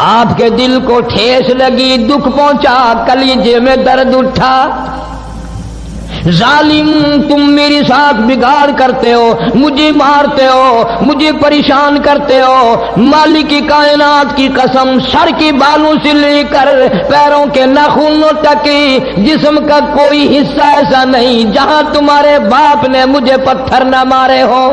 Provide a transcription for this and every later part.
آپ کے دل کو ٹھیس لگی، دکھ پہنچا، کلیجے میں درد اٹھا۔ ظالم تم میری ساتھ بگاڑ کرتے ہو، مجھے مارتے ہو، مجھے پریشان کرتے ہو۔ مالک کی کائنات کی قسم، سر کے بالوں سے لے کر پیروں کے ناخنوں تک جسم کا کوئی حصہ ایسا نہیں جہاں تمہارے باپ نے مجھے پتھر نہ مارے ہو۔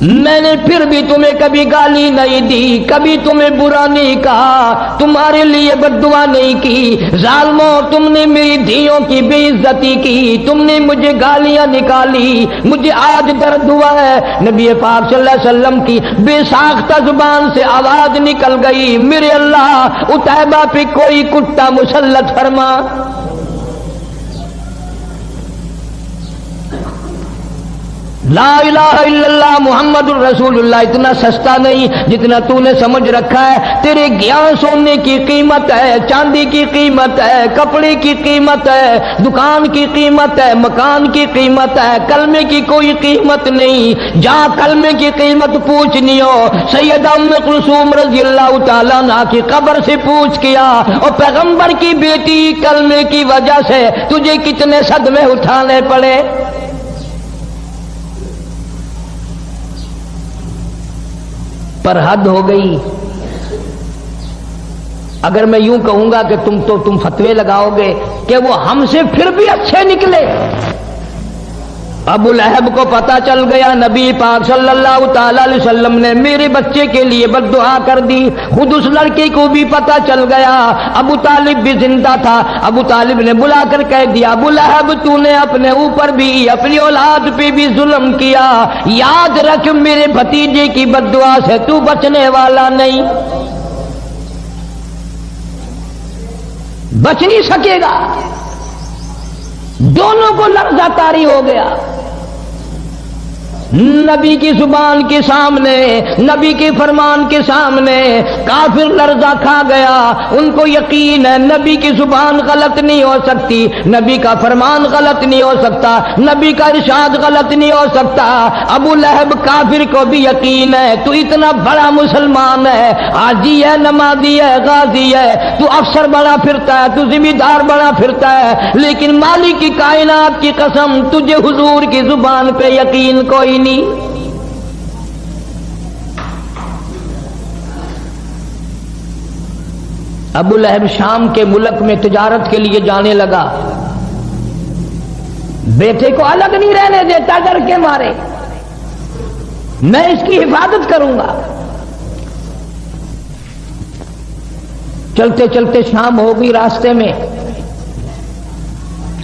میں نے پھر بھی تمہیں کبھی گالی نہیں دی، کبھی تمہیں برا نہیں کہا، تمہارے لیے بد دعا نہیں کی۔ ظالموں تم نے میری دھیوں کی بے عزتی کی، تم نے مجھے گالیاں نکالی، مجھے آج درد ہوا ہے۔ نبی پاک صلی اللہ علیہ وسلم کی بے ساختہ زبان سے آواز نکل گئی، میرے اللہ عتیبہ پہ کوئی کتا مسلط فرما۔ لا الہ الا اللہ محمد الرسول اللہ اتنا سستا نہیں جتنا تو نے سمجھ رکھا ہے۔ تیرے گیان سونے کی قیمت ہے، چاندی کی قیمت ہے، کپڑے کی قیمت ہے، دکان کی قیمت ہے، مکان کی قیمت ہے، کلمے کی کوئی قیمت نہیں۔ جا کلمے کی قیمت پوچھنی ہو سیدہ ام کلثوم رضی اللہ تعالیٰ عنہا کی قبر سے پوچھ کیا، اور پیغمبر کی بیٹی کلمے کی وجہ سے تجھے کتنے صدمے اٹھانے پڑے۔ پر حد ہو گئی۔ اگر میں یوں کہوں گا کہ تم فتوے لگاؤ گے کہ وہ ہم سے پھر بھی اچھے نکلے۔ ابو لہب کو پتا چل گیا نبی پاک صلی اللہ تعالی علیہ وسلم نے میرے بچے کے لیے بد دعا کر دی، خود اس لڑکے کو بھی پتا چل گیا۔ ابو طالب بھی زندہ تھا، ابو طالب نے بلا کر کہہ دیا، ابو لہب تو نے اپنے اوپر بھی اپنی اولاد پہ بھی ظلم کیا، یاد رکھ میرے بھتیجے کی بد دعا سے تو بچنے والا نہیں، بچ نہیں سکے گا۔ دونوں کو لرزہ طاری ہو گیا۔ نبی کی زبان کے سامنے، نبی کے فرمان کے سامنے کافر لرزہ کھا گیا۔ ان کو یقین ہے نبی کی زبان غلط نہیں ہو سکتی، نبی کا فرمان غلط نہیں ہو سکتا، نبی کا ارشاد غلط نہیں ہو سکتا۔ ابو لہب کافر کو بھی یقین ہے تو اتنا بڑا مسلمان ہے، حاجی ہے، نمازی ہے، غازی ہے، تو افسر بنا پھرتا ہے، تو ذمہ دار بنا پھرتا ہے، لیکن مالک کی کائنات کی قسم تجھے حضور کی زبان پہ یقین کوئی نہیں۔ ابو لہب شام کے ملک میں تجارت کے لیے جانے لگا، بیٹے کو الگ نہیں رہنے دیتا ڈر کے مارے، میں اس کی حفاظت کروں گا۔ چلتے چلتے شام ہو گئی، راستے میں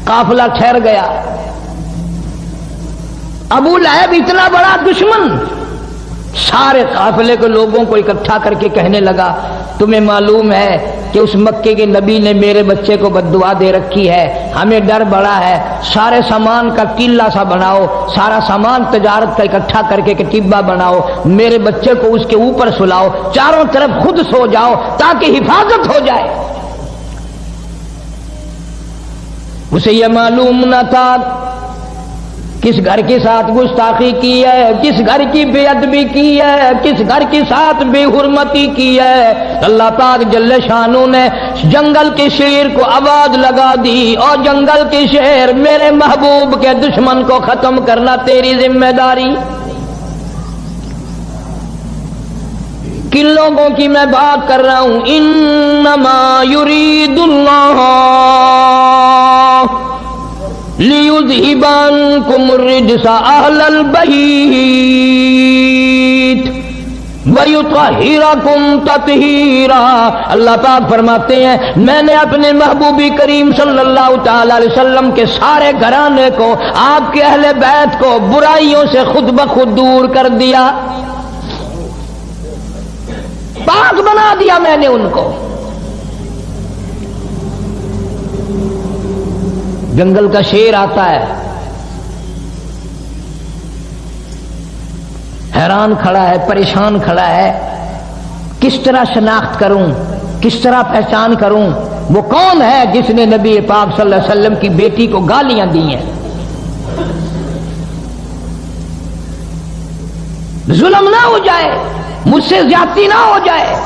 قافلہ ٹھہر گیا۔ ابو لہب اتنا بڑا دشمن سارے قافلے کے لوگوں کو اکٹھا کر کے کہنے لگا، تمہیں معلوم ہے کہ اس مکے کے نبی نے میرے بچے کو بد دعا دے رکھی ہے، ہمیں ڈر بڑا ہے، سارے سامان کا قلعہ سا بناؤ، سارا سامان تجارت کا اکٹھا کر کے کتیبہ بناؤ، میرے بچے کو اس کے اوپر سلاؤ، چاروں طرف خود سو جاؤ تاکہ حفاظت ہو جائے۔ اسے یہ معلوم نہ تھا کس گھر کے ساتھ گستاخی کی ہے، کس گھر کی بے ادبی کی ہے، کس گھر کے ساتھ بے حرمتی کی ہے۔ اللہ پاک جل شانہ نے جنگل کے شیر کو آواز لگا دی، اور جنگل کے شیر میرے محبوب کے دشمن کو ختم کرنا تیری ذمہ داری۔ کن لوگوں کی میں بات کر رہا ہوں؟ انما یرید اللہ لِيُذْهِبَ عَنْكُمُ الرِّجْسَ أَهْلَ الْبَيْتِ وَيُطَهِّرَكُمْ تَطْهِيرًا۔ اللہ پاک فرماتے ہیں میں نے اپنے محبوبی کریم صلی اللہ تعالی علیہ وسلم کے سارے گھرانے کو، آپ کے اہل بیت کو برائیوں سے خود بخود دور کر دیا، پاک بنا دیا میں نے ان کو۔ جنگل کا شیر آتا ہے، حیران کھڑا ہے، پریشان کھڑا ہے، کس طرح شناخت کروں، کس طرح پہچان کروں وہ کون ہے جس نے نبی پاک صلی اللہ علیہ وسلم کی بیٹی کو گالیاں دی ہیں۔ ظلم نہ ہو جائے، مجھ سے زیادتی نہ ہو جائے۔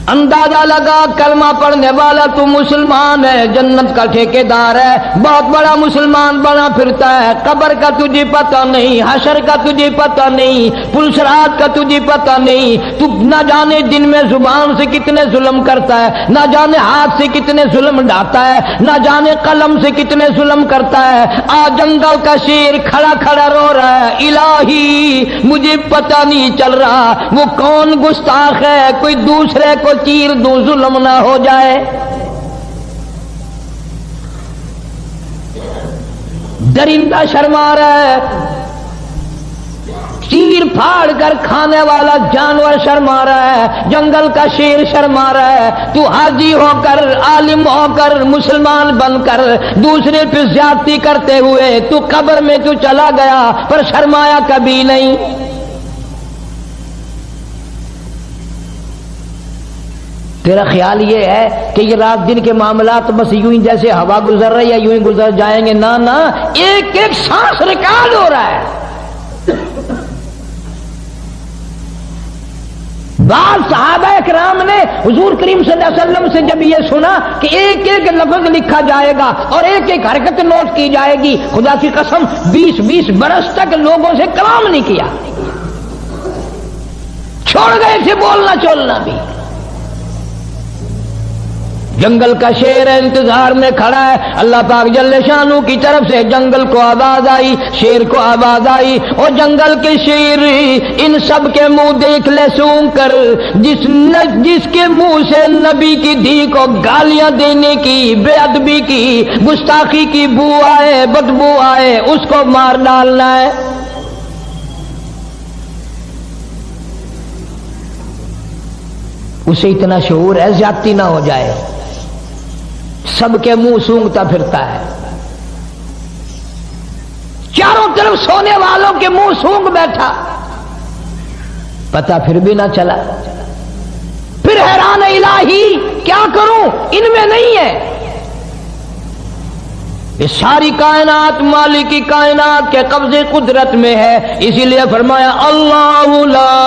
اندازہ لگا کلمہ پڑھنے والا تو مسلمان ہے، جنت کا ٹھیکیدار ہے، بہت بڑا مسلمان بنا پھرتا ہے، قبر کا تجھے پتہ نہیں، حشر کا تجھے پتہ نہیں، پلسرات کا تجھے پتہ نہیں، تو نہ جانے دن میں زبان سے کتنے ظلم کرتا ہے، نہ جانے ہاتھ سے کتنے ظلم ڈھاتا ہے، نہ جانے قلم سے کتنے ظلم کرتا ہے۔ آج جنگل کا شیر کھڑا کھڑا رو رہا ہے، الہی مجھے پتہ نہیں چل رہا وہ کون گستاخ ہے، کوئی دوسرے کو چیر دوں ظلم نہ ہو جائے۔ درندہ شرما رہا ہے، چیر پھاڑ کر کھانے والا جانور شرما رہا ہے، جنگل کا شیر شرما رہا ہے، تو حاجی ہو کر، عالم ہو کر، مسلمان بن کر دوسرے پہ زیادتی کرتے ہوئے تو قبر میں تو چلا گیا پر شرمایا کبھی نہیں۔ تیرا خیال یہ ہے کہ یہ رات دن کے معاملات بس یوں ہی جیسے ہوا گزر رہی ہے یوں ہی گزر جائیں گے؟ نہ نہ، ایک ایک سانس ریکارڈ ہو رہا ہے۔ بعض صحابہ اکرام نے حضور کریم صلی اللہ علیہ وسلم سے جب یہ سنا کہ ایک ایک لفظ لکھا جائے گا اور ایک ایک حرکت نوٹ کی جائے گی، خدا کی قسم 20 برس تک لوگوں سے کلام نہیں کیا، چھوڑ گئے تھے بولنا چولنا بھی۔ جنگل کا شیر انتظار میں کھڑا ہے، اللہ پاک جل شانہ کی طرف سے جنگل کو آواز آئی، شیر کو آواز آئی، اور جنگل کے شیر ان سب کے منہ دیکھ لے سونگ کر، جس کے منہ سے نبی کی دھی کو گالیاں دینے کی، بے ادبی کی، گستاخی کی بو آئے، بدبو آئے، اس کو مار ڈالنا ہے۔ اسے اتنا شعور ہے زیادتی نہ ہو جائے، سب کے منہ سونگتا پھرتا ہے، چاروں طرف سونے والوں کے منہ سونگ بیٹھا، پتہ پھر بھی نہ چلا، پھر حیران الہی کیا کروں، ان میں نہیں ہے۔ یہ ساری کائنات مالک کی کائنات کے قبضے قدرت میں ہے، اسی لیے فرمایا اللہ لا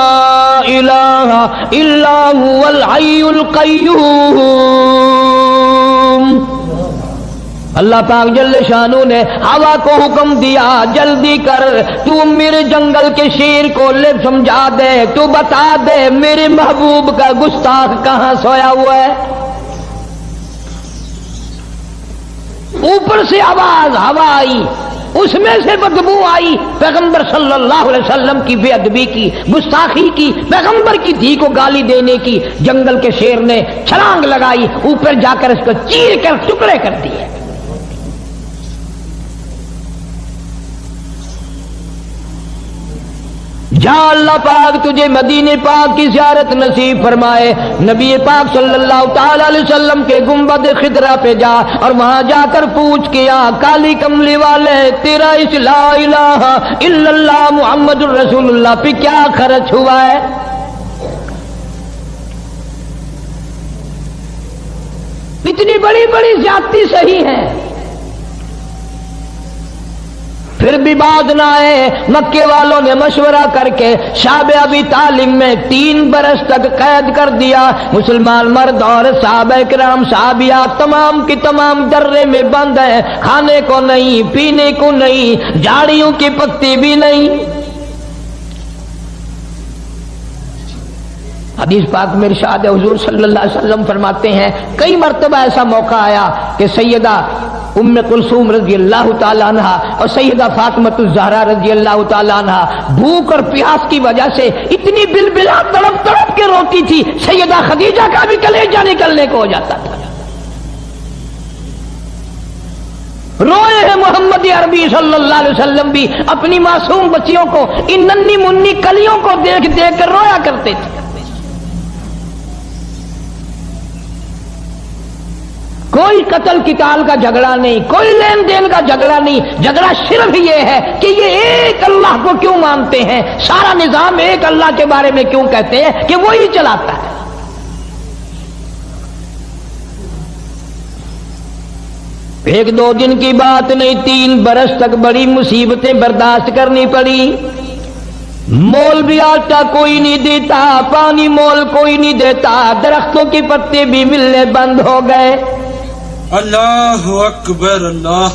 الہ الا هو الحی القیوم۔ اللہ پاک جل شانہ نے ہوا کو حکم دیا، جلدی کر تو میرے جنگل کے شیر کو لے سمجھا دے، تو بتا دے میرے محبوب کا گستاخ کہاں سویا ہوا ہے۔ اوپر سے آواز ہوا آئی، اس میں سے بدبو آئی، پیغمبر صلی اللہ علیہ وسلم کی بے ادبی کی، گستاخی کی، پیغمبر کی دھی کو گالی دینے کی۔ جنگل کے شیر نے چھلانگ لگائی، اوپر جا کر اس کو چیر کر ٹکڑے کر دیے۔ جا اللہ پاک تجھے مدینے پاک کی زیارت نصیب فرمائے، نبی پاک صلی اللہ تعالی علیہ وسلم کے گنبد خضرا پہ جا اور وہاں جا کر پوچھ کیا کالی کملی والے تیرا اس لا الہ الا اللہ محمد الرسول اللہ پہ کیا خرچ ہوا ہے؟ اتنی بڑی بڑی زیادتی صحیح ہے، پھر بھی بات نہ آئے۔ مکے والوں نے مشورہ کر کے شعب ابی طالب میں 3 برس تک قید کر دیا۔ مسلمان مرد اور صحابہ کرام صحابیات تمام کی تمام درے میں بند ہیں، کھانے کو نہیں، پینے کو نہیں، جھاڑیوں کی پتی بھی نہیں۔ حدیث پاک میں ارشاد ہے، حضور صلی اللہ علیہ وسلم فرماتے ہیں کئی مرتبہ ایسا موقع آیا کہ سیدہ ام کلثوم رضی اللہ تعالیٰ عنہ اور سیدہ فاطمہ الزہرا رضی اللہ تعالیٰ عنہ بھوک اور پیاس کی وجہ سے اتنی بلبلا تڑپ تڑپ کے روتی تھی، سیدہ خدیجہ کا بھی کلیجہ نکلنے کو ہو جاتا تھا۔ روئے ہیں محمد عربی صلی اللہ علیہ وسلم بھی اپنی معصوم بچیوں کو، ان ننھی منی کلیوں کو دیکھ دیکھ کر رویا کرتے تھے۔ کوئی قتل قتال کا جھگڑا نہیں، کوئی لین دین کا جھگڑا نہیں، جھگڑا صرف یہ ہے کہ یہ ایک اللہ کو کیوں مانتے ہیں، سارا نظام ایک اللہ کے بارے میں کیوں کہتے ہیں کہ وہی چلاتا ہے۔ ایک دو دن کی بات نہیں، 3 برس تک بڑی مصیبتیں برداشت کرنی پڑی۔ مول بھی آتا کوئی نہیں دیتا، پانی مول کوئی نہیں دیتا، درختوں کے پتے بھی ملنے بند ہو گئے۔ اللہ اکبر اللہ۔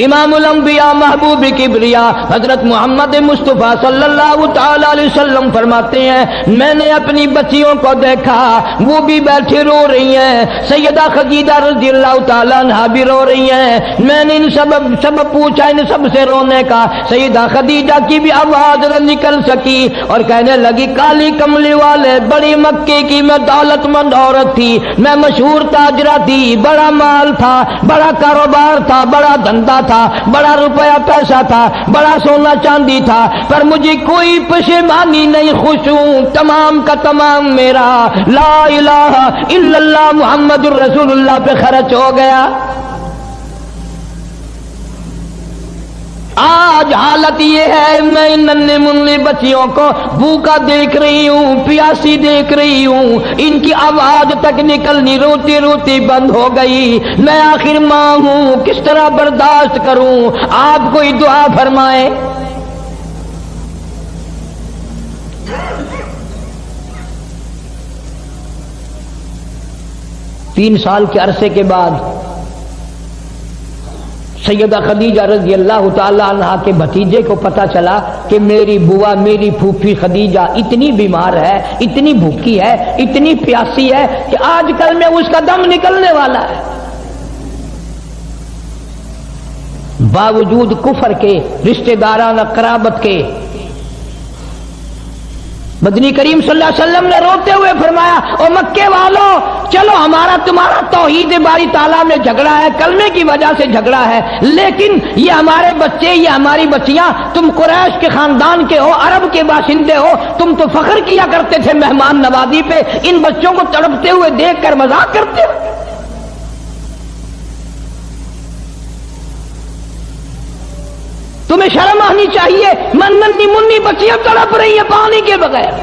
امام الانبیاء محبوب کبریا حضرت محمد مصطفیٰ صلی اللہ تعالی علیہ وسلم فرماتے ہیں میں نے اپنی بچیوں کو دیکھا وہ بھی بیٹھی رو رہی ہیں، سیدہ خدیجہ رضی اللہ تعالی عنہا بھی رو رہی ہیں۔ میں نے ان سب پوچھا ان سب سے رونے کا، سیدہ خدیجہ کی بھی آواز نہ نکل سکی اور کہنے لگی کالی کملی والے بڑی مکے کی میں دولت مند عورت تھی، میں مشہور تاجرہ تھی، بڑا مال تھا، بڑا کاروبار تھا، بڑا دھندا تھا، بڑا روپیہ پیسہ تھا، بڑا سونا چاندی تھا، پر مجھے کوئی پشیمانی نہیں، خوش ہوں تمام کا تمام میرا لا الہ الا اللہ محمد الرسول اللہ پہ خرچ ہو گیا۔ آج حالت یہ ہے میں ان ننھے منھے بچیوں کو بھوکا دیکھ رہی ہوں، پیاسی دیکھ رہی ہوں، ان کی آواز تک نکلنی روتی روتی بند ہو گئی، میں آخر ماں ہوں کس طرح برداشت کروں؟ آپ کوئی دعا فرمائیں۔ تین سال کے عرصے کے بعد سیدہ خدیجہ رضی اللہ تعالی عنہا کے بھتیجے کو پتا چلا کہ میری بوا میری پھوپھی خدیجہ اتنی بیمار ہے، اتنی بھوکی ہے، اتنی پیاسی ہے کہ آج کل میں اس کا دم نکلنے والا ہے۔ باوجود کفر کے، رشتہ دارانہ قرابت کے، مدنی کریم صلی اللہ علیہ وسلم نے روتے ہوئے فرمایا او مکے والوں چلو ہمارا تمہارا توحید باری تعالیٰ میں جھگڑا ہے، کلمے کی وجہ سے جھگڑا ہے، لیکن یہ ہمارے بچے، یہ ہماری بچیاں، تم قریش کے خاندان کے ہو، عرب کے باشندے ہو، تم تو فخر کیا کرتے تھے مہمان نوازی پہ، ان بچوں کو تڑپتے ہوئے دیکھ کر مذاق کرتے ہو۔ تمہیں شرم آنی چاہیے، ننھی منی بچیاں تڑپ رہی ہیں پانی کے بغیر۔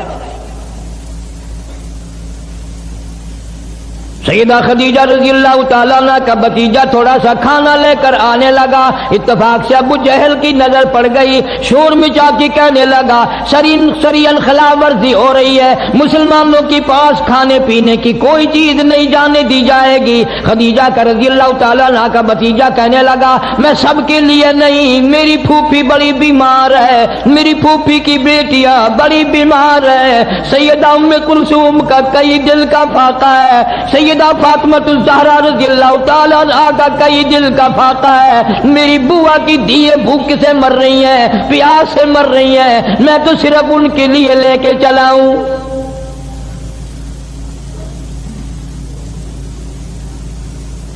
سیدہ خدیجہ رضی اللہ تعالیٰ عنہ کا بھتیجا تھوڑا سا کھانا لے کر آنے لگا، اتفاق سے ابو جہل کی نظر پڑ گئی، شور مچا کے کہنے لگا سرین خلاف ورزی ہو رہی ہے، مسلمانوں کے پاس کھانے پینے کی کوئی چیز نہیں جانے دی جائے گی۔ خدیجہ کا رضی اللہ تعالیٰ عنہ کا بھتیجا کہنے لگا میں سب کے لیے نہیں، میری پھوپھی بڑی بیمار ہے، میری پھوپھی کی بیٹیاں بڑی بیمار ہے، سیدہ ام کلثوم کا کئی دل کا فاقہ ہے، سیدہ فاطمہ الزہرا رضی اللہ تعالیٰ عنہا کا کئی دل کا فاقہ ہے، میری بوا کی دھیے بھوک سے مر رہی ہیں، پیاس سے مر رہی ہیں، میں تو صرف ان کے لیے لے کے چلا ہوں۔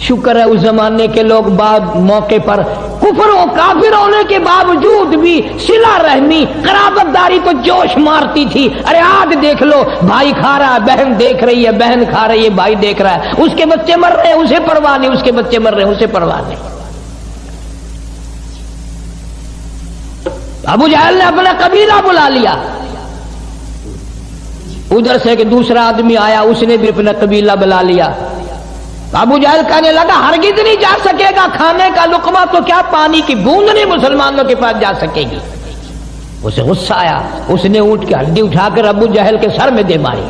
شکر ہے اس زمانے کے لوگ بعد موقع پر کفر و کافر ہونے کے باوجود بھی صلہ رحمی قرابت داری کو جوش مارتی تھی۔ ارے آج دیکھ لو بھائی کھا رہا ہے، بہن دیکھ رہی ہے، بہن کھا رہی ہے، بھائی دیکھ رہا ہے، اس کے بچے مر رہے ہیں اسے پرواہ نہیں، اس کے بچے مر رہے ہیں اسے پرواہ نہیں۔ ابو جہل نے اپنا قبیلہ بلا لیا، ادھر سے کہ دوسرا آدمی آیا اس نے بھی اپنا قبیلہ بلا لیا۔ ابو جہل کہنے لگا ہرگز نہیں جا سکے گا، کھانے کا لقمہ تو کیا پانی کی بوند نہیں مسلمانوں کے پاس جا سکے گی۔ اسے غصہ آیا، اس نے اونٹ کی ہڈی اٹھا کر ابو جہل کے سر میں دے ماری۔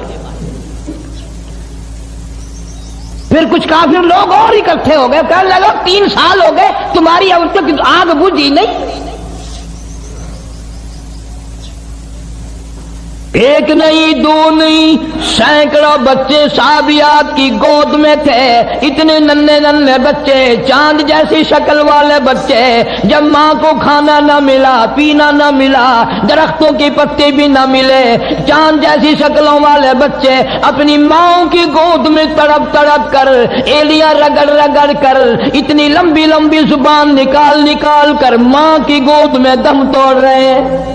پھر کچھ کافر لوگ اور اکٹھے ہو گئے، کہنے لگا 3 سال ہو گئے تمہاری اب تک آگ بجھی نہیں۔ ایک نہیں دو نہیں سینکڑوں بچے صحابیات کی گود میں تھے، اتنے ننھے ننھے بچے، چاند جیسی شکل والے بچے، جب ماں کو کھانا نہ ملا، پینا نہ ملا، درختوں کے پتے بھی نہ ملے، چاند جیسی شکلوں والے بچے اپنی ماں کی گود میں تڑپ تڑپ کر، ایلیاں رگڑ رگڑ کر، اتنی لمبی لمبی زبان نکال نکال کر ماں کی گود میں دم توڑ رہے ہیں۔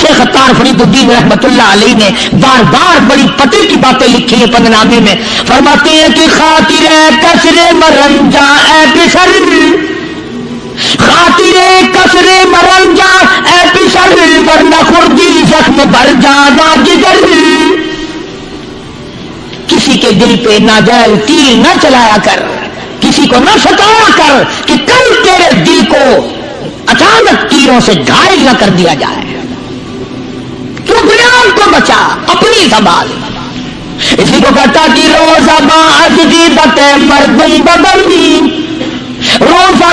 شیخ عطار فرید الدین رحمت اللہ علیہ نے بار بار بڑی پتے کی باتیں لکھی ہیں پندنامے میں. فرماتے ہیں کہ خاطر کسر مرنجا اے پسر، خاطر کسر مرنجا اے پسر، ورنہ خردی زخم بھر جانا جگر. کسی کے دل پہ ناجائز تیر نہ چلایا کر، کسی کو نہ ستایا کر کہ کل تیرے دل کو اچانک تیروں سے گھائل نہ کر دیا جائے. تو بیان کو بچا، اپنی سنبھال. اسی کو کہتا کہ روزہ از غیبت مردم ببندی، روزہ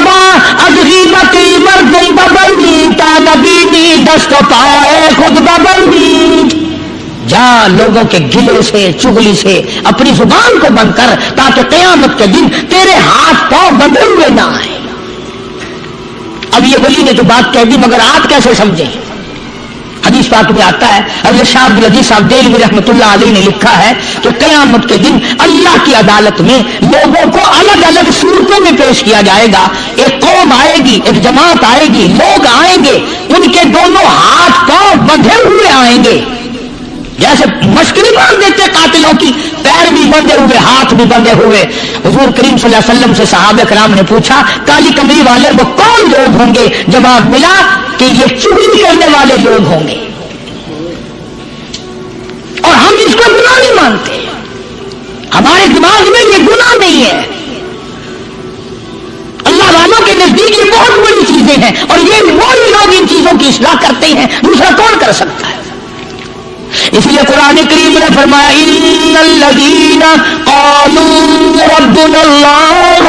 از غیبت مردم ببندی، تا نبینی دست و پائے خود ببندی. جا لوگوں کے گلے سے چگلی سے اپنی زبان کو بند کر تاکہ قیامت کے دن تیرے ہاتھ پاؤں بندھے ہوئے نہ آئے. اب یہ ولی نے تو بات کہہ دی مگر آپ کیسے سمجھیں؟ حدیث پاک میں آتا ہے، حضرت شاہ عبد العزیز صاحب دہلوی رحمۃ اللہ علیہ نے لکھا ہے کہ قیامت کے دن اللہ کی عدالت میں لوگوں کو الگ الگ صورتوں میں پیش کیا جائے گا. ایک قوم آئے گی، ایک جماعت آئے گی، لوگ آئیں گے، ان کے دونوں ہاتھ پاؤں بندھے ہوئے آئیں گے. جیسے مشکل باندھ دیتے قاتلوں کی، پیر بھی بندھے ہوئے، ہاتھ بھی بندھے ہوئے. حضور کریم صلی اللہ علیہ وسلم سے صحابہ کرام نے پوچھا کالی کمری والے وہ کون لوگ ہوں گے؟ جواب ملا کہ یہ چغلی کرنے والے لوگ ہوں گے. اور ہم اس کو گناہ نہیں مانتے، ہمارے دماغ میں یہ گناہ نہیں ہے. اللہ والوں کے نزدیک یہ بہت بڑی چیزیں ہیں اور یہ وہی لوگ ان چیزوں کی اصلاح کرتے ہیں، دوسرا کون کر سکتا ہے؟ اس لیے قرآن کریم نے فرمایا ان الذین قالوا ربنا اللہ،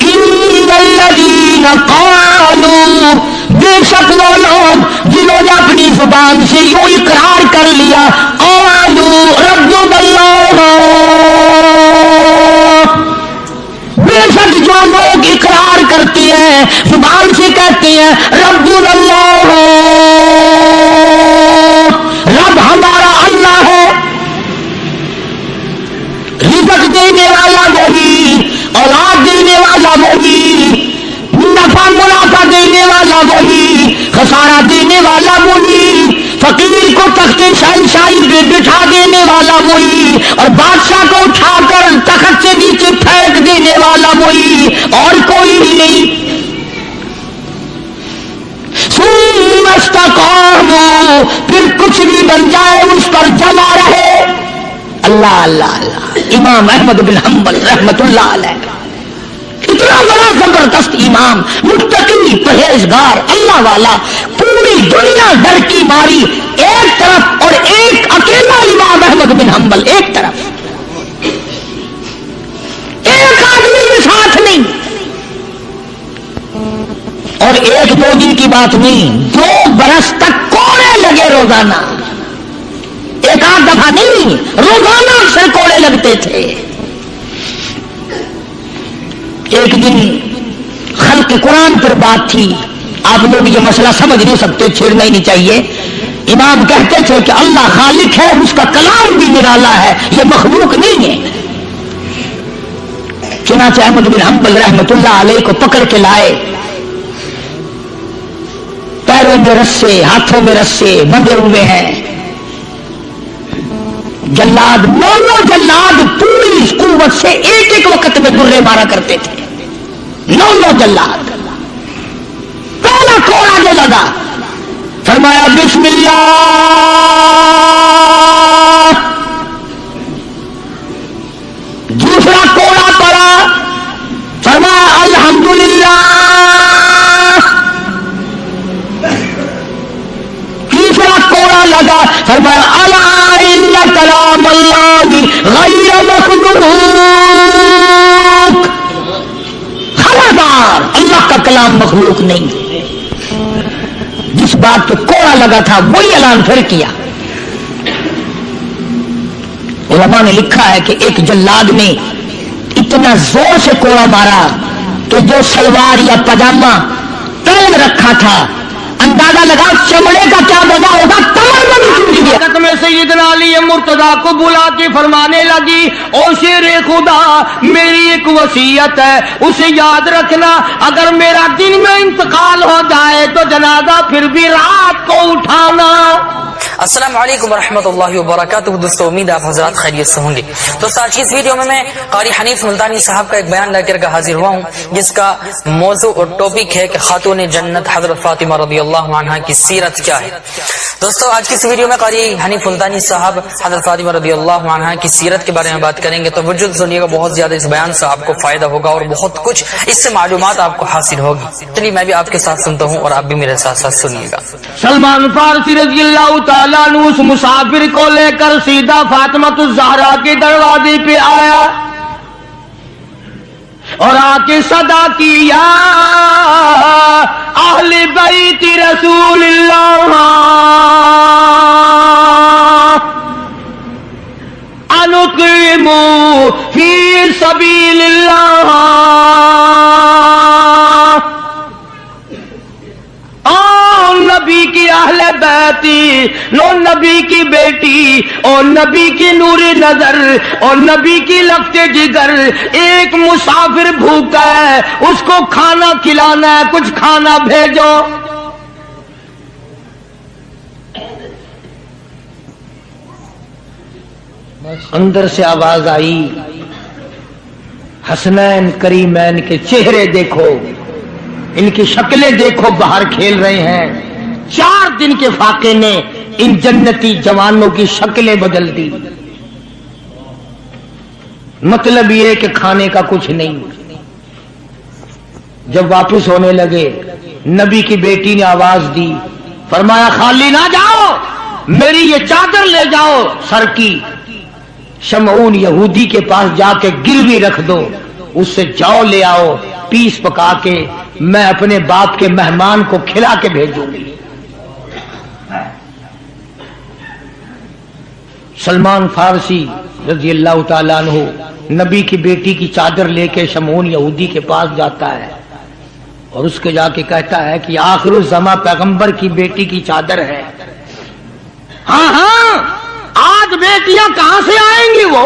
ان الذین قالوا، بے شک وہ لوگ جنہوں نے اپنی زبان سے یوں اقرار کر لیا قالوا ربنا اللہ، بے شک جو لوگ اقرار کرتے ہیں زبان سے کہتے ہیں ربنا اللہ، رب ہمارا اللہ ہے، رزق دینے والا وہی، اولاد دینے والا وہی، نفع منافع دینے والا وہی، خسارہ دینے والا وہی، فقیر کو تخت شہنشاہی پہ بٹھا دینے والا وہی، اور بادشاہ کو اٹھا کر تخت سے نیچے پھینک دینے والا وہی، اور کوئی بھی نہیں. ثم استقاموا، پھر کچھ بھی بن جائے اس پر جمع رہے. اللہ اللہ اللہ. امام احمد بن حنبل رحمت اللہ علیہ، اتنا بڑا زبردست امام، متقی، پرہیزگار، اللہ والا، پوری دنیا ڈر کی ماری ایک طرف اور ایک اکیلا امام احمد بن حنبل ایک طرف، ایک آدمی کے ساتھ نہیں. اور ایک دو دن کی بات نہیں، 2 برس تک کوڑے لگے روزانہ، ایک آدھ دفعہ نہیں، روزانہ اکثر کوڑے لگتے تھے. ایک دن خلق قرآن پر بات تھی، آپ لوگ یہ مسئلہ سمجھ نہیں سکتے، چھیڑنا ہی نہیں چاہیے. امام کہتے تھے کہ اللہ خالق ہے، اس کا کلام بھی نرالا ہے، یہ مخلوق نہیں ہے. چنانچہ احمد بن حنبل رحمت اللہ علیہ کو پکڑ کے لائے، پیروں میں رسے، ہاتھوں میں رسے بندھے ہوئے ہیں. جلاد، 9 جلاد پوری قوت سے ایک ایک وقت میں درے مارا کرتے تھے. 9 جلاد. پہلا کوڑا جو لگا فرمایا بسم اللہ، دوسرا کوڑا پڑا فرمایا الحمدللہ، تیسرا کوڑا لگا فرمایا الا ان کلام اللہ غیر مخلوق، خبردار اللہ کا کلام مخلوق نہیں. جس بات پہ کوڑا لگا تھا وہی اعلان پھر کیا. علماء نے لکھا ہے کہ ایک جلاد نے اتنا زور سے کوڑا مارا کہ جو سلوار یا پاجامہ پہن رکھا تھا اندازہ لگا چمڑے کا کیا دردہ ہوگا، کمر میں بھی ٹوٹ گیا۔ حضرت میں سیدنا علی مرتضیٰ کو بلا کے فرمانے لگی، او شیر خدا، میری ایک وصیت ہے، اسے یاد رکھنا، اگر میرا دن میں انتقال ہو جائے تو جنازہ پھر بھی رات کو اٹھانا۔ السلام علیکم ورحمۃ اللہ وبرکاتہ۔ دوستو امید آپ حضرات خیریت سے ہوں گے۔ دوستو آج کی اس ویڈیو میں قاری حنیف ملتانی صاحب کا ایک بیان لے کر حاضر ہوا ہوں، جس کا موضوع اور ٹاپک ہے کہ خاتون جنت حضرت فاطمہ رضی اللہ عنہا کی سیرت کیا ہے۔ دوستو آج کی اس ویڈیو میں قاری حنیف ملتانی صاحب حضرت فاطمہ رضی اللہ عنہا کی سیرت کے بارے میں بات کریں گے، تو وجود سنیے گا، بہت زیادہ اس بیان سے آپ کو فائدہ ہوگا اور بہت کچھ اس سے معلومات آپ کو حاصل ہوگی۔ چلیے میں بھی آپ کے ساتھ سنتا ہوں اور آپ بھی میرے ساتھ ساتھ سنیے گا۔ سلمان فارسی رضی اللہ تعالیٰ عنہ اس مسافر کو لے کر سیدھا فاطمہ الزہرا کے دروازے پہ آیا اور آ کے صدا کی، یا اہل بیت رسول اللہ انقیموا فی سبیل اللہ، اور نبی کی اہل بیتی، نو نبی کی بیٹی اور نبی کی نور نظر اور نبی کی لفظ جگر، ایک مسافر بھوکا ہے، اس کو کھانا کھلانا ہے، کچھ کھانا بھیجو۔ اندر سے آواز آئی، حسنین کریمین کے چہرے دیکھو، ان کی شکلیں دیکھو، باہر کھیل رہے ہیں۔ 4 دن کے فاقے نے ان جنتی جوانوں کی شکلیں بدل دی۔ مطلب یہ کہ کھانے کا کچھ نہیں۔ جب واپس ہونے لگے، نبی کی بیٹی نے آواز دی، فرمایا خالی نہ جاؤ، میری یہ چادر لے جاؤ سر کی، شمعون یہودی کے پاس جا کے گروی رکھ دو، اس سے جو لے آؤ، پیس پکا کے میں اپنے باپ کے مہمان کو کھلا کے بھیجوں گی۔ سلمان فارسی رضی اللہ تعالیٰ عنہ نبی کی بیٹی کی چادر لے کے شمعون یہودی کے پاس جاتا ہے اور اس کے جا کے کہتا ہے کہ آخر الزماں پیغمبر کی بیٹی کی چادر ہے۔ ہاں ہاں، آج بیٹیاں کہاں سے آئیں گی؟ وہ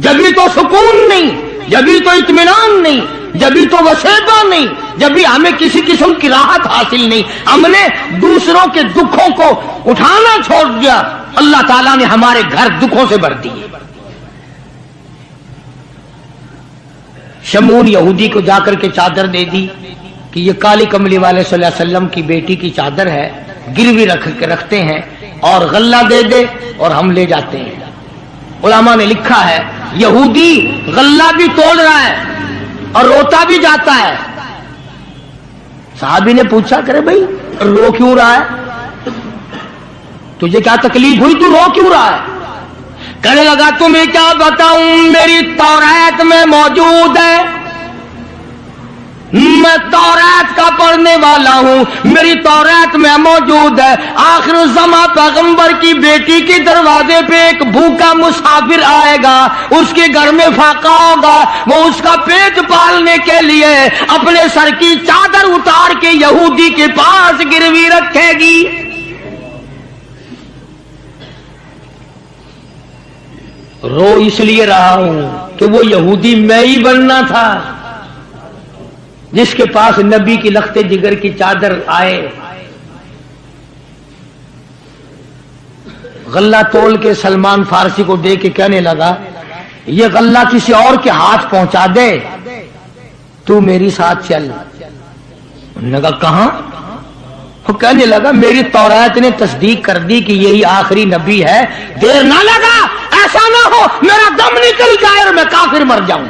جبھی تو سکون نہیں، جبھی تو اطمینان نہیں، جبھی تو وسیبہ نہیں، جبھی ہمیں کسی قسم کی راحت حاصل نہیں، ہم نے دوسروں کے دکھوں کو اٹھانا چھوڑ دیا، اللہ تعالیٰ نے ہمارے گھر دکھوں سے بھر دیے۔ شمعون یہودی کو جا کر کے چادر دے دی کہ یہ کالی کملی والے صلی اللہ علیہ وسلم کی بیٹی کی چادر ہے، گروی رکھ کے رکھتے ہیں اور غلہ دے دے اور ہم لے جاتے ہیں۔ علماء نے لکھا ہے یہودی غلہ بھی توڑ رہا ہے اور روتا بھی جاتا ہے۔ صحابی نے پوچھا، کرے بھائی رو کیوں رہا ہے؟ تجھے کیا تکلیف ہوئی، تو رو کیوں رہا ہے؟ کہنے لگا تمہیں کیا بتاؤں، میری تورات میں موجود ہے، میں تورات کا پڑھنے والا ہوں، میری تورات میں موجود ہے، آخر الزماں پیغمبر کی بیٹی کے دروازے پہ ایک بھوکا مسافر آئے گا، اس کے گھر میں فاقہ ہوگا، وہ اس کا پیٹ پالنے کے لیے اپنے سر کی چادر اتار کے یہودی کے پاس گروی رکھے گی۔ رو اس لیے رہا ہوں کہ وہ یہودی میں ہی بننا تھا جس کے پاس نبی کی لخت جگر کی چادر آئے۔ غلہ تول کے سلمان فارسی کو دے کے کہنے لگا، یہ غلہ کسی اور کے ہاتھ پہنچا دے، تو میری ساتھ چل۔ انہوں نے کہا کہاں؟ وہ کہنے لگا میری تورات نے تصدیق کر دی کہ یہی آخری نبی ہے، دیر نہ لگا، ایسا نہ ہو میرا دم نکل جائے اور میں کافر مر جاؤں،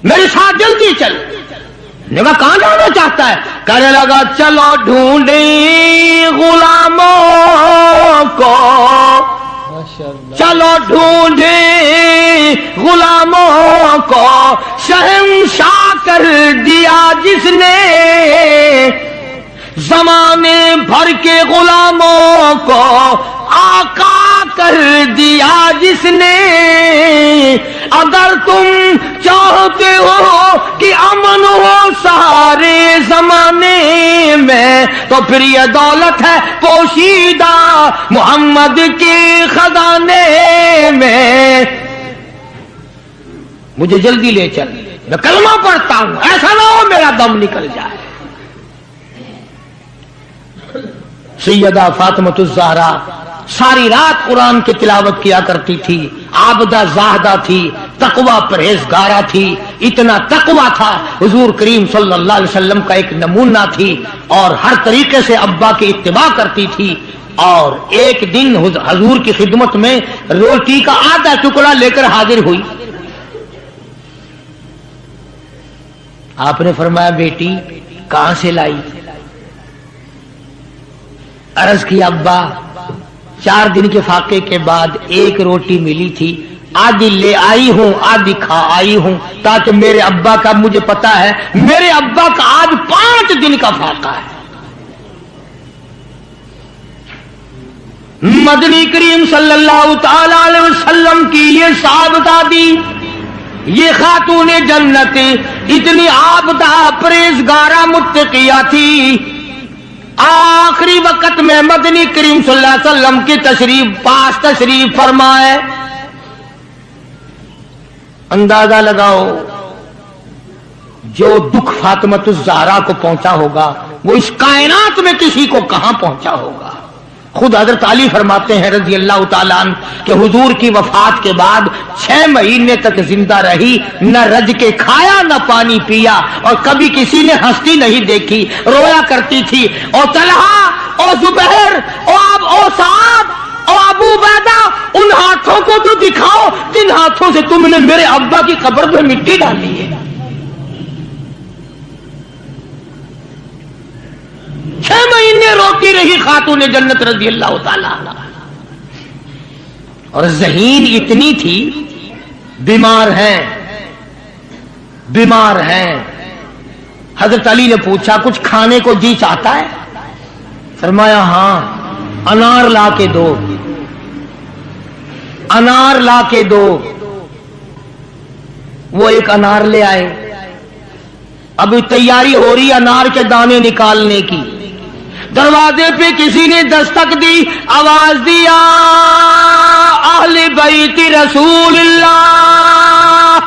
میرے ساتھ جلدی چل۔ نے کہا کہاں جانا چاہتا ہے؟ کہنے لگا چلو ڈھونڈیں غلاموں کو، چلو ڈھونڈیں غلاموں کو، شہنشاہ کر دیا جس نے زمانے بھر کے غلاموں کو، آقا کر دیا جس نے اگر تم چاہتے ہو کہ امن ہو سارے زمانے میں تو پھر یہ دولت ہے پوشیدہ محمد کے خزانے میں. مجھے جلدی لے چل، میں کلمہ پڑھتا ہوں، ایسا نہ ہو میرا دم نکل جائے. سیدہ فاطمہ الزہرا ساری رات قرآن کی تلاوت کیا کرتی تھی، عابدہ زاہدہ تھی، تقوی پرہیزگارہ تھی. اتنا تقوی تھا حضور کریم صلی اللہ علیہ وسلم کا ایک نمونہ تھی، اور ہر طریقے سے ابا کی اتباع کرتی تھی. اور ایک دن حضور کی خدمت میں روٹی کا آدھا ٹکڑا لے کر حاضر ہوئی. آپ نے فرمایا بیٹی کہاں سے لائی؟ عرض کی ابا 4 دن کے فاقے کے بعد ایک روٹی ملی تھی، آدھی لے آئی ہوں آدھی کھا آئی ہوں، تاکہ میرے ابا کا، مجھے پتا ہے میرے ابا کا آج 5 دن کا فاقہ ہے. مدنی کریم صلی اللہ تعالی علیہ وسلم کی یہ صاحبزادی، یہ خاتون جنت اتنی عابدہ پرہیزگارہ متقیہ تھی. آخری وقت میں مدنی کریم صلی اللہ علیہ وسلم کی تشریف فرمائے. اندازہ لگاؤ جو دکھ فاطمہ الزہرا کو پہنچا ہوگا وہ اس کائنات میں کسی کو کہاں پہنچا ہوگا. خود حضرت علی فرماتے ہیں رضی اللہ تعالیٰ عنہ کہ حضور کی وفات کے بعد 6 مہینے تک زندہ رہی، نہ رج کے کھایا نہ پانی پیا، اور کبھی کسی نے ہستی نہیں دیکھی، رویا کرتی تھی. اور طلحہ اور زبیر اور سعد اور ابو عبیدہ، ان ہاتھوں کو تو دکھاؤ جن ہاتھوں سے تم نے میرے ابا کی قبر پہ مٹی ڈالی ہے. 6 مہینے روتی رہی خاتون جنت رضی اللہ تعالیٰ عنہ. اور ذہین اتنی تھی، بیمار ہیں. حضرت علی نے پوچھا کچھ کھانے کو جی چاہتا ہے؟ فرمایا ہاں، انار لا کے دو، انار لا کے دو. وہ ایک انار لے آئے. ابھی تیاری ہو رہی انار کے دانے نکالنے کی. دروازے پہ کسی نے دستک دی، آواز دیا اہل بیت رسول اللہ،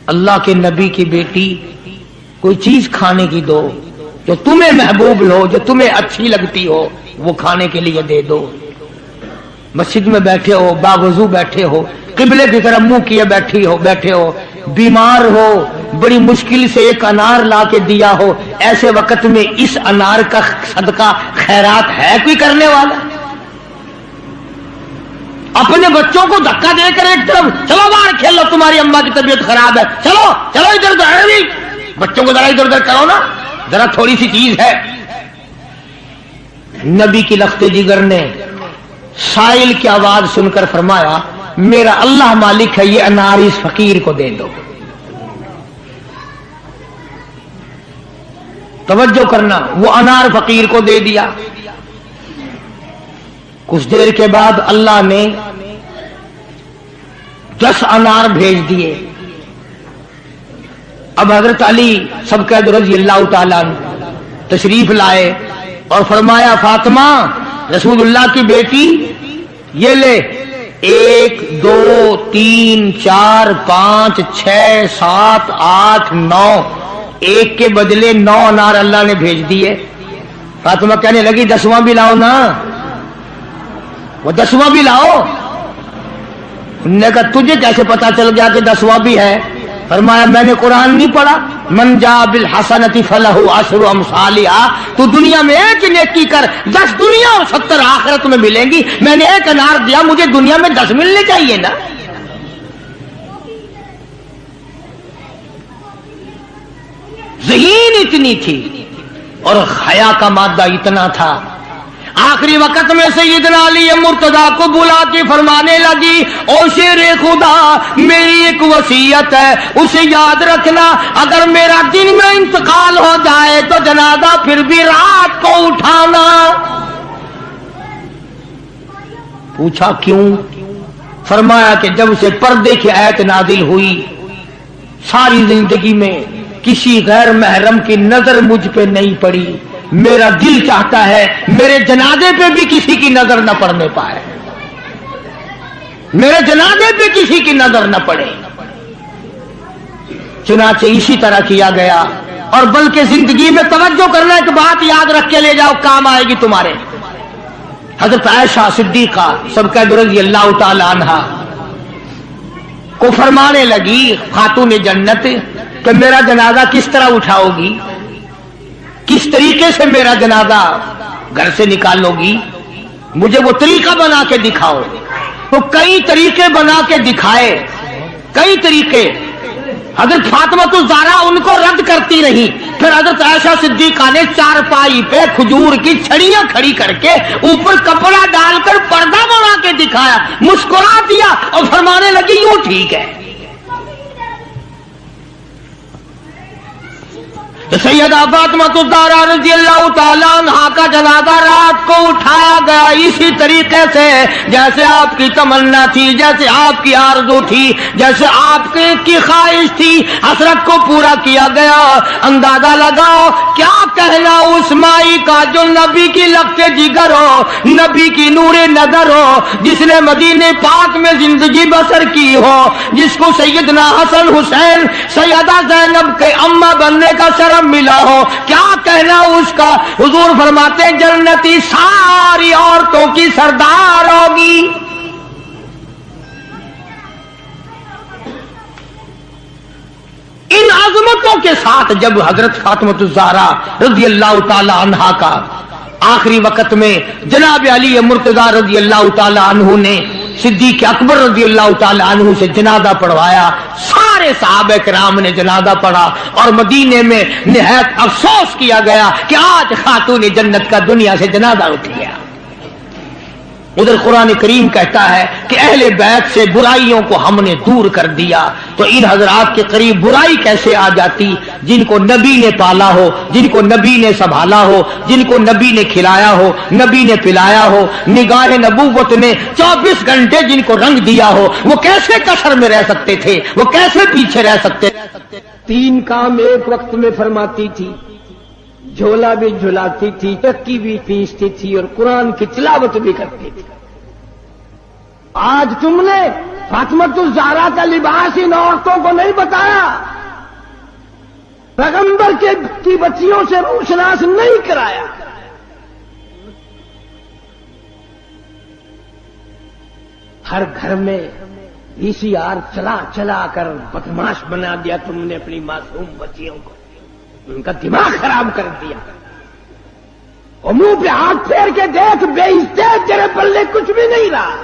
اللہ کے نبی کی بیٹی کوئی چیز کھانے کی دو جو تمہیں محبوب ہو، جو تمہیں اچھی لگتی ہو، وہ کھانے کے لیے دے دو. مسجد میں بیٹھے ہو، باوضو بیٹھے ہو، قبلے کی طرف منہ کیے بیٹھے ہو، بیمار ہو، بڑی مشکل سے ایک انار لا کے دیا ہو، ایسے وقت میں اس انار کا صدقہ خیرات ہے کوئی کرنے والا؟ اپنے بچوں کو دھکا دے کر ایک طرف چلو باہر کھیلو، تمہاری اماں کی طبیعت خراب ہے، چلو ادھر ادھر، بچوں کو ذرا ادھر ادھر کرو نا، ذرا تھوڑی سی چیز ہے. نبی کی لخت جگر نے سائل کی آواز سن کر فرمایا میرا اللہ مالک ہے، یہ انار اس فقیر کو دے دو. توجہ کرنا، وہ انار فقیر کو دے دیا. کچھ دیر کے بعد اللہ نے 10 انار بھیج دیے. اب حضرت علی سب قید رضی اللہ تعالیٰ تشریف لائے اور فرمایا فاطمہ رسول اللہ کی بیٹی یہ لے، 1 2 3 4 5 6 7 8 9، ایک کے بدلے 9 انار اللہ نے بھیج دیے. فاطمہ کہنے لگی 10واں بھی لاؤ نا، وہ 10واں بھی لاؤ. انہوں نے کہا تجھے کیسے پتا چل گیا کہ 10واں بھی ہے؟ فرمایا میں نے قرآن نہیں پڑھا، من جاء بالحسنۃ فلہ عشر امثالھا، تو دنیا میں ایک نیکی کر 10 دنیا اور 70 آخرت میں ملیں گی. میں نے ایک انار دیا، مجھے دنیا میں 10 ملنے چاہیے نا. ذہین اتنی تھی اور حیا کا مادہ اتنا تھا. آخری وقت میں سیدنا علی مرتضی کو بلا کے فرمانے لگی او شیر خدا میری ایک وصیت ہے، اسے یاد رکھنا، اگر میرا دن میں انتقال ہو جائے تو جنازہ پھر بھی رات کو اٹھانا. پوچھا کیوں؟ فرمایا کہ جب سے پردے کی آیت نازل ہوئی ساری زندگی میں کسی غیر محرم کی نظر مجھ پہ نہیں پڑی، میرا دل چاہتا ہے میرے جنازے پہ بھی کسی کی نظر نہ پڑنے پائے، میرے جنازے پہ کسی کی نظر نہ پڑے۔ چنانچہ اسی طرح کیا گیا، اور بلکہ زندگی میں توجہ کرنا ایک بات یاد رکھ کے لے جاؤ، کام آئے گی تمہارے۔ حضرت عائشہ صدیقہ سب کا رضی اللہ تعالی عنہا کو فرمانے لگی خاتون جنت کہ میرا جنازہ کس طرح اٹھاؤ گی، کس طریقے سے میرا جنازہ گھر سے نکالو گی، مجھے وہ طریقہ بنا کے دکھاؤ۔ تو کئی طریقے بنا کے دکھائے، کئی طریقے۔ حضرت فاطمہ الزہرا ان کو رد کرتی رہی، پھر حضرت عائشہ صدیقہ نے چارپائی پہ کھجور کی چھڑیاں کھڑی کر کے اوپر کپڑا ڈال کر پردہ بنا کے دکھایا، مسکرا دیا اور فرمانے لگی یوں ٹھیک ہے۔ سیدہ فاطمہ الزہرا رضی اللہ تعالیٰ عنہا کا جنازہ رات کو اٹھایا گیا اسی طریقے سے جیسے آپ کی تمنا تھی، جیسے آپ کی آرزو تھی، جیسے آپ کی خواہش تھی، حسرت کو پورا کیا گیا۔ اندازہ لگاؤ کیا کہنا اس مائی کا جو نبی کی لفظ جگر ہو، نبی کی نور نظر ہو، جس نے مدینے پاک میں زندگی بسر کی ہو، جس کو سیدنا حسن حسین سیدہ زینب کے اماں بننے کا شرف ملا ہو، کیا کہنا اس کا۔ حضور فرماتے ہیں جنتی ساری عورتوں کی سردار ہوگی۔ ان عظمتوں کے ساتھ جب حضرت فاطمہ الزہرا رضی اللہ تعالی عنہا کا آخری وقت میں جناب علی مرتضی رضی اللہ تعالی عنہ نے صدیق اکبر رضی اللہ تعالی عنہ سے جنازہ پڑھوایا، سارے صحابہ کرام نے جنازہ پڑھا، اور مدینے میں نہایت افسوس کیا گیا کہ آج خاتون جنت کا دنیا سے جنازہ اٹھ گیا۔ ادھر قرآن کریم کہتا ہے کہ اہل بیت سے برائیوں کو ہم نے دور کر دیا، تو ان حضرات کے قریب برائی کیسے آ جاتی؟ جن کو نبی نے پالا ہو، جن کو نبی نے سنبھالا ہو، جن کو نبی نے کھلایا ہو، نبی نے پلایا ہو، نگاہ نبوت نے 24 گھنٹے جن کو رنگ دیا ہو، وہ کیسے کسر میں رہ سکتے تھے؟ وہ کیسے پیچھے رہ سکتے؟ 3 کام ایک وقت میں فرماتی تھی، جھولا بھی جھلاتی تھی، چکی بھی پیستی تھی، اور قرآن کی تلاوت بھی کرتی تھی۔ آج تم نے فاطمہ الزہرا کا لباس ان عورتوں کو نہیں بتایا، پیغمبر کی بچیوں سے روشناس نہیں کرایا۔ ہر گھر میں VCR چلا چلا کر بدماش بنا دیا تم نے اپنی معصوم بچیوں کو، ان کا دماغ خراب کر دیا۔ اور منہ پہ ہاتھ پھیر کے دیکھ، بے عزتی تیرے پلے کچھ بھی نہیں رہا،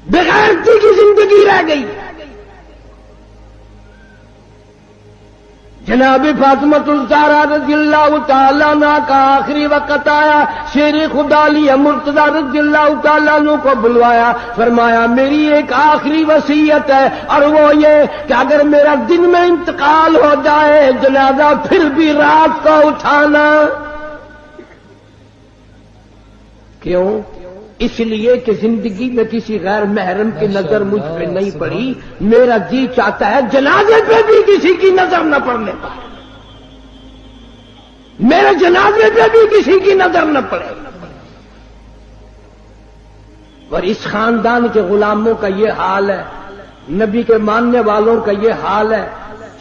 بغیرتی کی زندگی رہ گئی۔ جناب فاطمہ الزہرا رضی اللہ تعالیٰ عنہ کا آخری وقت آیا، شیر خدا علی مرتضی رضی اللہ تعالیٰ عنہ کو بلوایا، فرمایا میری ایک آخری وصیت ہے، اور وہ یہ کہ اگر میرا دن میں انتقال ہو جائے جنازہ پھر بھی رات کو اٹھانا۔ کیوں؟ اس لیے کہ زندگی میں کسی غیر محرم کی نظر مجھ پہ نہیں پڑی، میرا جی چاہتا ہے جنازے پہ بھی کسی کی نظر نہ پڑنے پائے، میرے جنازے پہ بھی کسی کی نظر نہ پڑے۔ اور اس خاندان کے غلاموں کا یہ حال ہے، نبی کے ماننے والوں کا یہ حال ہے،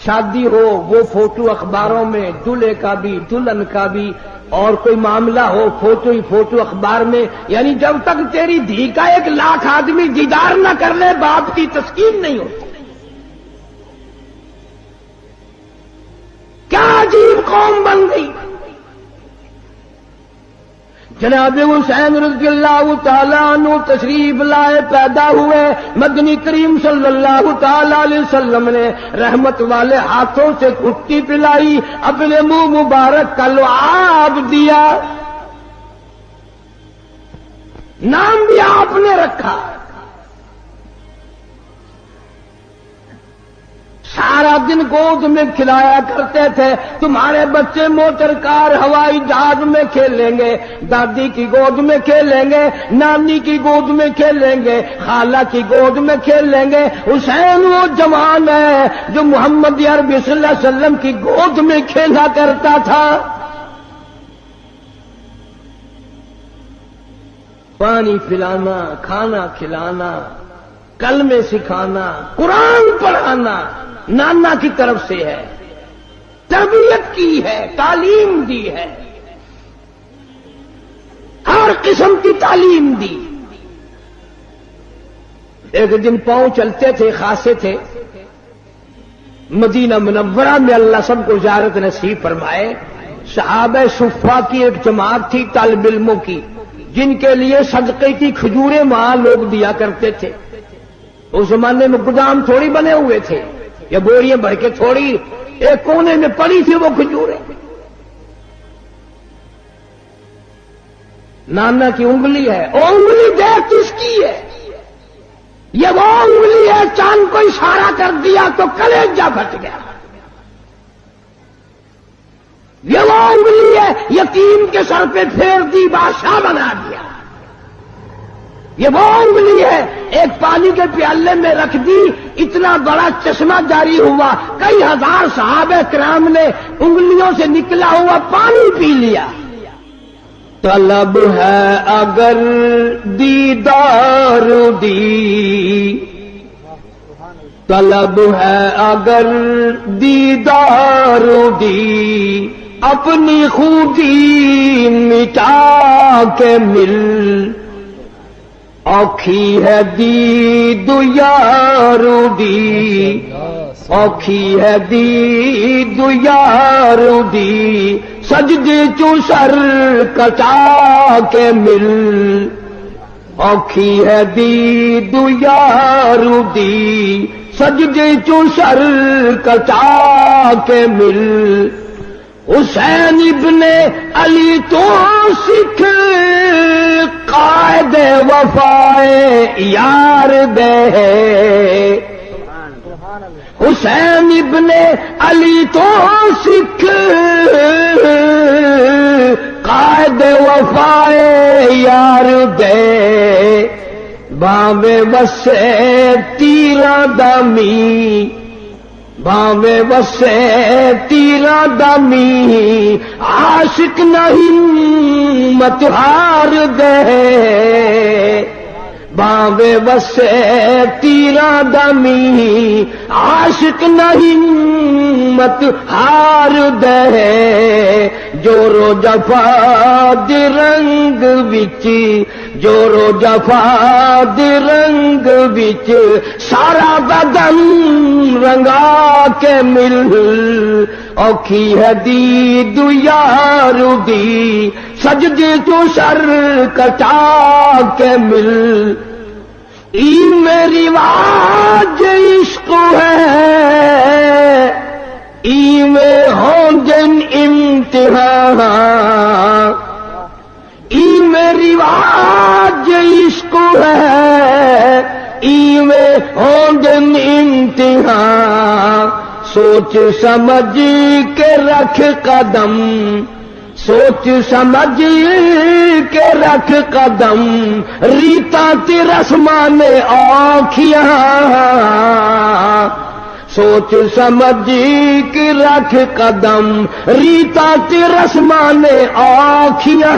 شادی ہو وہ فوٹو اخباروں میں، دلہے کا بھی دلہن کا بھی، اور کوئی معاملہ ہو فوٹو ہی فوٹو اخبار میں، یعنی جب تک تیری دھی کا 1 لاکھ آدمی دیدار نہ کر لے باپ کی تسکین نہیں ہوتی۔ کیا عجیب قوم بن گئی۔ جناب حسین رضی اللہ تعالیٰ عنہ تشریف لائے، پیدا ہوئے، مدنی کریم صلی اللہ تعالیٰ علیہ وسلم نے رحمت والے ہاتھوں سے گھٹی پلائی، اپنے منہ مبارک کا لعاب دیا، نام بھی آپ نے رکھا۔ سارا سارا دن گود میں کھلایا کرتے تھے، تمہارے بچے موٹر کار ہوائی جہاز میں کھیلیں گے، دادی کی گود میں کھیلیں گے، نانی کی گود میں کھیلیں گے، خالہ کی گود میں کھیلیں گے۔ حسین وہ جوان ہے جو محمد عربی صلی اللہ علیہ وسلم کی گود میں کھیلا کرتا تھا۔ پانی پلانا، کھانا کھلانا، کلمے سکھانا، قرآن پڑھانا نانا کی طرف سے ہے، تربیت کی ہے، تعلیم دی ہے، ہر قسم کی تعلیم دی۔ ایک دن پاؤں چلتے تھے، خاصے تھے مدینہ منورہ میں، اللہ سب کو زیارت نصیب فرمائے۔ صحابہ صفا کی ایک جماعت تھی طالب علموں کی، جن کے لیے صدقے کی کھجوریں وہاں لوگ دیا کرتے تھے۔ اس زمانے میں گودام تھوڑی بنے ہوئے تھے، یا بوریاں بھر کے تھوڑی، ایک کونے میں پڑی تھی وہ کھجوریں۔ نانا کی انگلی ہے، وہ انگلی دیکھ کس کی ہے؟ یہ وہ انگلی ہے، چاند کو اشارہ کر دیا تو کلیجہ پھٹ گیا۔ یہ وہ انگلی ہے، یتیم کے سر پہ پھیر دی، بادشاہ بنا دیا۔ یہ وہ انگلی ہے، ایک پانی کے پیالے میں رکھ دی، اتنا بڑا چشمہ جاری ہوا، کئی ہزار صحابہ کرام نے انگلیوں سے نکلا ہوا پانی پی لیا۔ طلب ہے اگر دیدار دی، طلب ہے اگر دیدار دی، اپنی خوبی مٹا کے مل، اوکھی ہے دید یار دی، اوکھی ہے دید یار دی، سجدے چو سر کٹا کے مل، اوکھی ہے دید یار دی، سجدے چو سر کٹا کے مل۔ حسین ابن علی تو سکھ قائد وفائے یار دے، حسین ابن علی تو سکھ قائد وفائے یار دے، باوے وسے تیرا دمی، باوے وسے تیرا دمی، عاشق نہیں مت ہار دے، باوے وسے تیرا دمی، عاشق نہیں مت ہار دے، جورو جفا دی رنگ وچ، جورو جفا دی رنگ وچ، سارا بدن رنگا کے مل، اوکھی ہے دید یار دی، سجدے تو سر کٹا کے مل۔ ای میری واج عشق ہے، ای میں ہوں جن امتحان، ای میری واج عشق ہے، ای میں ہوں جن امتحان، سوچ سمجھ کے رکھ قدم، سوچ سمجھ کے رکھ قدم، ریتا تی رسمان آنکھیاں، سوچ سمجھ کے رکھ قدم، ریتا تی رسمان آنکھیاں،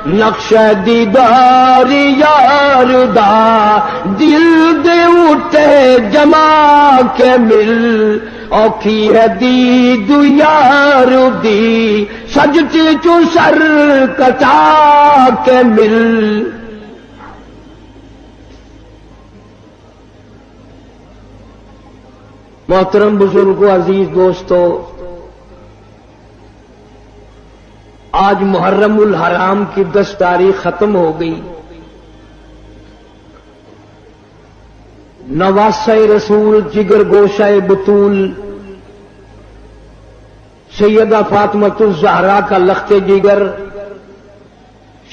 نقش دیدار یار دا، دل دے اٹھے جما کے مل، اوکھی ہے دید یار دی، سجدے چو سر کٹا کے مل۔ محترم بزرگوں، عزیز دوستو، آج محرم الحرام کی 10 تاریخ ختم ہو گئی۔ نواسہ رسول، جگر گوشہ بطول، سیدہ فاطمۃ الزہرا کا لخت جگر،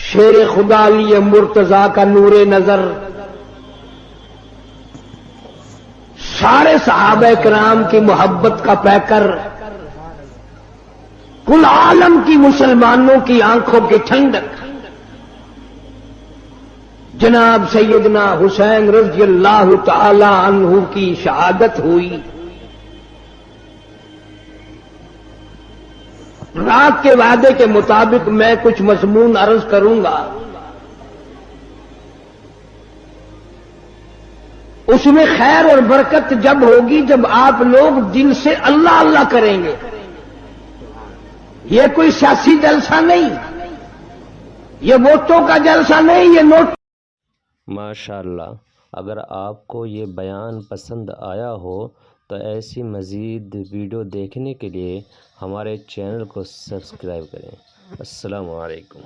شیر خدا علی مرتضیٰ کا نور نظر، سارے صحابہ کرام کی محبت کا پیکر، کل عالم کی مسلمانوں کی آنکھوں کی ٹھنڈک جناب سیدنا حسین رضی اللہ تعالی عنہ کی شہادت ہوئی۔ رات کے وعدے کے مطابق میں کچھ مضمون عرض کروں گا، اس میں خیر اور برکت جب ہوگی جب آپ لوگ دل سے اللہ اللہ کریں گے۔ یہ کوئی سیاسی جلسہ نہیں، یہ ووٹوں کا جلسہ نہیں، یہ نوٹ۔ ماشاءاللہ، اگر آپ کو یہ بیان پسند آیا ہو تو ایسی مزید ویڈیو دیکھنے کے لیے ہمارے چینل کو سبسکرائب کریں۔ السلام علیکم۔